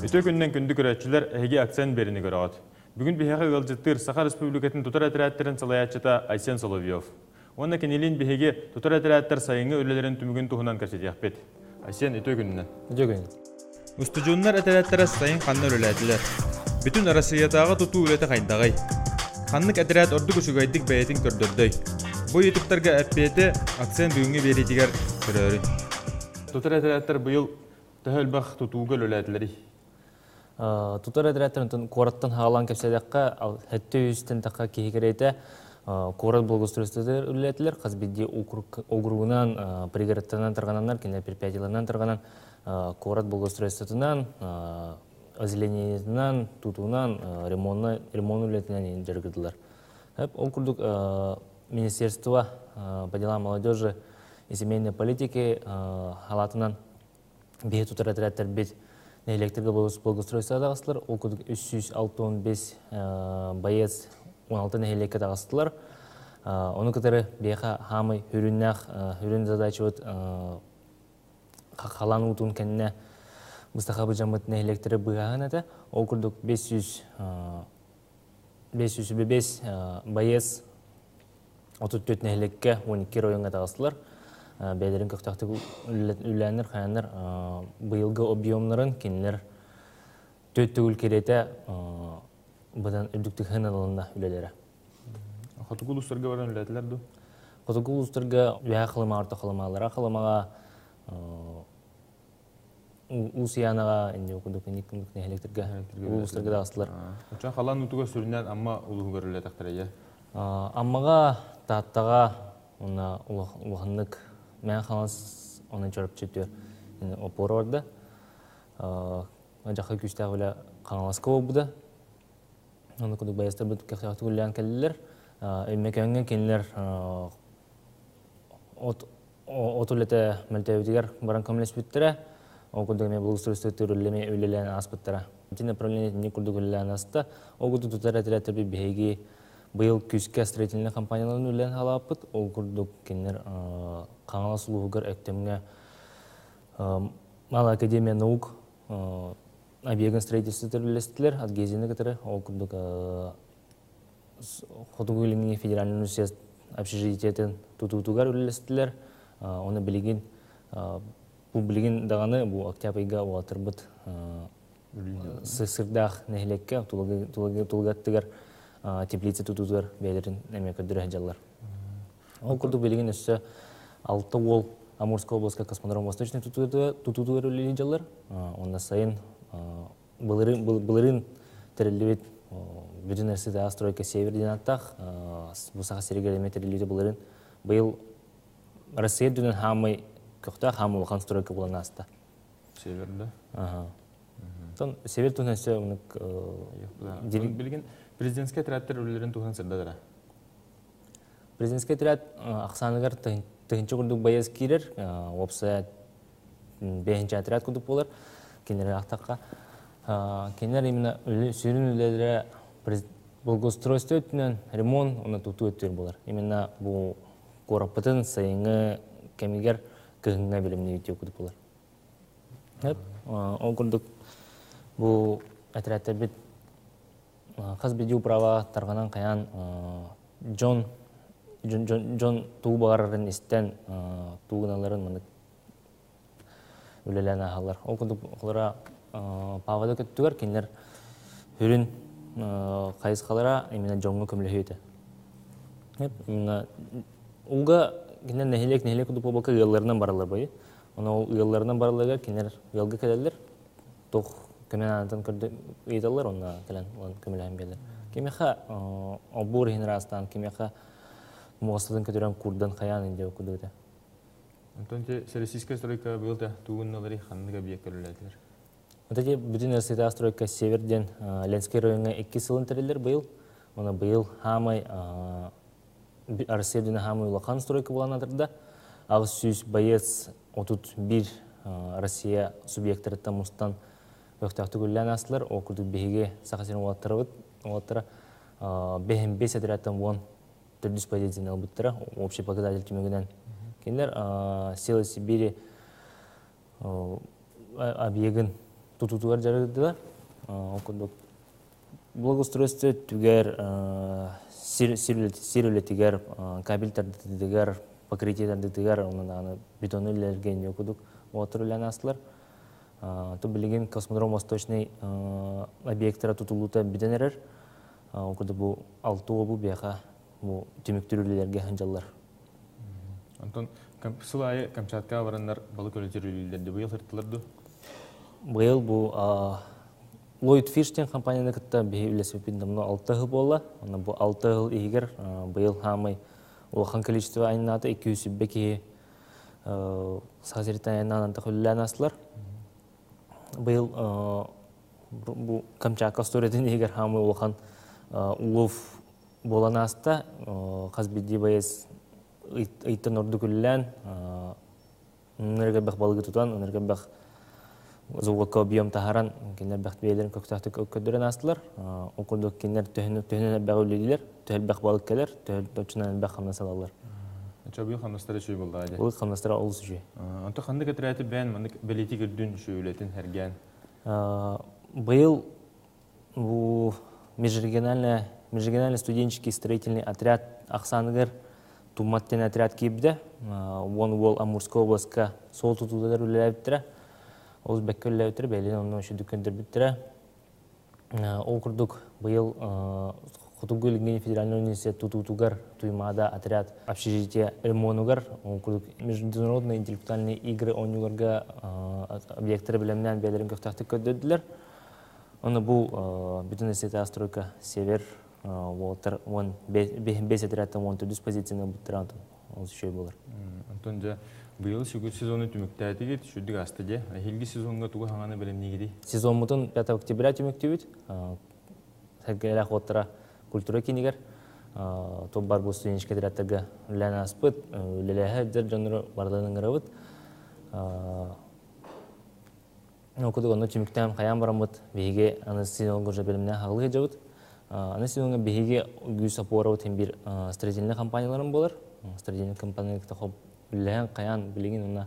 Өтө күннен күнді көрәтчілер әйге акцент беріні көріғат. Бүгін бігеға ғылжыттыр Саха Республикатын тұтар әтірәттерін салаячыта Айсен Соловьев. Оны кенелін бігеге тұтар әтірәттер сайыңы өлелерін түмігін тұхынан көрсеті яқпет. Айсен, өтө күннен. Өтө күннен. Үстіжонлар әтірәттері сайын қаннар өләтілер. Бүтін Россиятағы тұту өлеті қайындағай. Қаннық әтірәт орды күшігайдық бәйетін көрдірді. Бұл етіктарға әппеті акцент бүгінгі беретігер көрері. Тұтар әтірәттер бұйыл тәхілбақ тұтуғыл өләтілері. Тұтар әдірәттерін қораттан хағалан кәпседеққа, әтті үйістен таққа кейгерейті қорат болғыстырыстыдыр үлетілер. Қазбедде округынан, пригородтарынан тұрғананлар, кенде перпиятиларынан тұрғанан қорат болғыстырыстыдынан, озеленениетінен, тұтуынан, ремон үлетінен жергірділер. Ол күрдік Министерство по делам молодежи и семейной политики халатынан бейі тұтар әдірәттер бет Электрга болгостройства дағыстылар, ол күдік 365 байец 16 нәйлекке дағыстылар. Оны күтірі бейқа хамы хүрін задачы өт қалан ұтуын кәніне бұстақабы жамыт нәйлектері бұғаған әді. Ол күдік 505 байец 34 нәйлекке 12 районға дағыстылар. Бәдерін көқтақты үләнір, қаяныр бұйылғы объемларын кенілер төтті өлкереті бұдан үрдікті ғыналығында үлелері. Қатығыл ұстырға баран үләтілер ду? Қатығыл ұстырға өйә қылыма, арты қылымалара қылымаға, ұсиянаға, әнде оқыдық нәкімдік нәхелектерге ұстырға дағыстылар. Ұчан қалан ұтуға сүрінен амма ұлығы көрілі тақтыр Аммаға, таттаға, ұлғынлық мен қаланс оны жарып жеті опоры орды. Жақы күштағы өлі қаңаласқа обыды. Оны күдік байыстар бұд кәқтіғақты өліған кәлілер. Өймекеңген кенілер от өлеті мәлтәуетігер баран көмілес бүттірі. Ол күдік мен бұлғыстырысты өлілеме өлілен ас бұттыра. Тені правлениетіне күдік өлілен асты. Ол күдік тұтар әтірәттір бір бейге Бұл күске строительный компанияларын үлен халапыт, ол күрдік кенер қаңала сұлуғығыр әктемге Мал Академия наук объектін строительствы түрлестілер, от кезені кітірі, ол күрдік Хотугу илимini федеральный университет общежитиетін тұтуғығар үлестілер, оны білеген, бұл білеген дағаны бұл октябрьға уатыр бұд сырдақ нәхілекке тұлғаттығар теплица тұтудығар бәйлерін әме көрдірі әжалар. Ол күрдік белеген өсі 6 ол Амурская областка космодром Восточный тұтудығар өлі жалар. Онда сайын бұлырын тәрілует бүтін әрсіді астройка северден аттақ, бұсаға серегелеме тәрілуеті бұлырын. Бұл Россия дүнен хамы көқта хамы ұлған стройка болан аста. Северді? Север түнен өсі білген президентский отрядтар өлілерін туған сырдадыра? Президентский отряд ақсанығар тұхынчы күрдік байыз кейлер, опсы 5-ші отряд күрдік болар, кенері ақтаққа. Кенер именно сүйрін өлелері благоустройство өтінен ремонт, оны тұту өттер болар. Именно бұл қорапытын сайыңы кәмегер күйіңға біліміне өтеу күрдік болар. Ол күрдік бұл отрядтар бет Қаз беде управа тарғанан қаян Джон туғы бағарарын істен туғыналарын мұны өлелән ағалар. Ол күндік олара пағада көттігер, кенлер үрін қайыз қалара именно Джонға көмілі өйті. Олға кенлер нәхелек күндік болбаққа ұяларынан баралар бойы. Оны ол ұяларынан бараларға кенлер ұялға кәлелер. Тоқ Көмен анатын көрді ұйдалар, онына кәлін көміләйін белдер. Кемеға обур генерастан, кемеға мұғастыдың көтерен күрден қаян инде өкуді өте. Антонте, Российская стройка бұлда туғынналары қанныға бейек көріләділер? Өте бүтін Россия стройка северден Ленский районға 2 сылын тәрелер бұйыл. Оны бұйыл хамай Россия дүні хамай ұлақан стройка болан атырда. Ағыз сүйіз байец 31 Россия субъекттарыттан мұстан Өқтақты күллән асылар, ол күрдік бейге сақасының олаттыра 5-5 әдірәттен 10 төрдүс позицияны албыттыра, общий показатель тюмегінен. Кендер Сила Сибири объегін тутутугар жарыдылар. Благоустройство түгер, сирулетігер, кабельтардытыгер, покрытиетардытыгер, онын бетоны үлерген өкудук отыр үлән асылар. То білеген космодром Восточный объекттара тутулута бітенерер. Окуды бұл 6 обу бияқа түміктірулерге ханжалар. Антон, сылайы Камчатка барандар балық өлетірулерді бұйыл сырттылырды? Бұйыл бұл Lloyd Fishtен компанияны күтті бейі үлесіппенді 6 ғыл болла. Бұл 6 ғыл егер бұйыл хамай олған количество айнаты 200 беке сағазереттен айнаны антық үлілән асылар. Бұйыл Камчатка стореден егер хамай олған улов болан аста қазбеде байыз ыйттан орды күлілән өнерге бәқ балығы тұтан, өнерге бәқ зуғылқа объем тахаран кенер бәқ бейлерін көктақты көккөдірен астылар. Оқырдық кенер төхінен бәқ өлелілер, төхіл бәқ балық келер, төхіл өтшінен бәқ қамнас алалар. Бұл қамнастары шүй болды айды? Бұл қамнастары олыс шүй. Анты қанды кәтірәті бән, бәлеті күрдің шүй өлетін әрген? Бұл межрегиональный студенческий строительный отряд Ақсаныгар Туматтен отряд кейбді. Вон ол Амурской областқа сол тұтудар үлеләбіттірі. Ол бәккі үлеләбіттірі, бәйлен оның үші дүкендір біттірі. Ол күрдік бұйыл Құтугөлінген федеральный университет тұтугар туймада отряд общежития ремонугар. Ол күрдік международные интеллектуальные игры онюларға объекттері білімнен бәйлерін көктақты көддеділер. Оны бұл бүтін эстета стройка север, бес отрядтан 14 позицияны бұттыр антон. Ол шөй болар. Антон, бұйыл шүгіл сезоны түміктәді кет, шүрдік асты де. Хелгі сезонға туғы хаңаны білім негеді? Сезон мұтын 5 октября түмікті бүт. Сәргелі қоттыра культура кенегер. Топ бар бұл студенческий отрядтарға үлән аспыт, үлеләхі дір жаныры барлығының ғырабыт. Окудук онно түміктәм қаян барамыд, бейге аны сезонғы жабелімнен хағылығы жабыд. Аны сезонға бейге гүйс апуарауд hem bir строительный компанияларым болар. Строительный компанияларда хоп үллән қаян білеген онна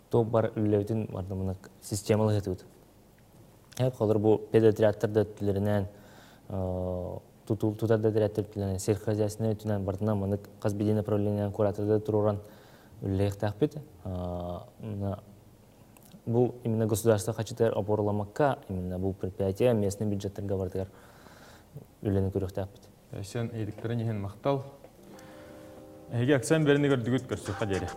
топ бар үлләудің бардымыны системалы етуд. Қолыр бұл педотрядтарды түлерінен, тұтады отрядтар түлерінен, сельхозясыны өтінен бардына мұны қазбеде направлениян кураторды тұруран үлләйік тақпет. Бұл именно государство хочет опорламакка, именно бұл предприятие местный бюджеттен бардығар үлені көріқ тақпет. Айсен, едіктірін еген мақтал. Әйге Акцент беріне көрдігіт көрсіққа дере.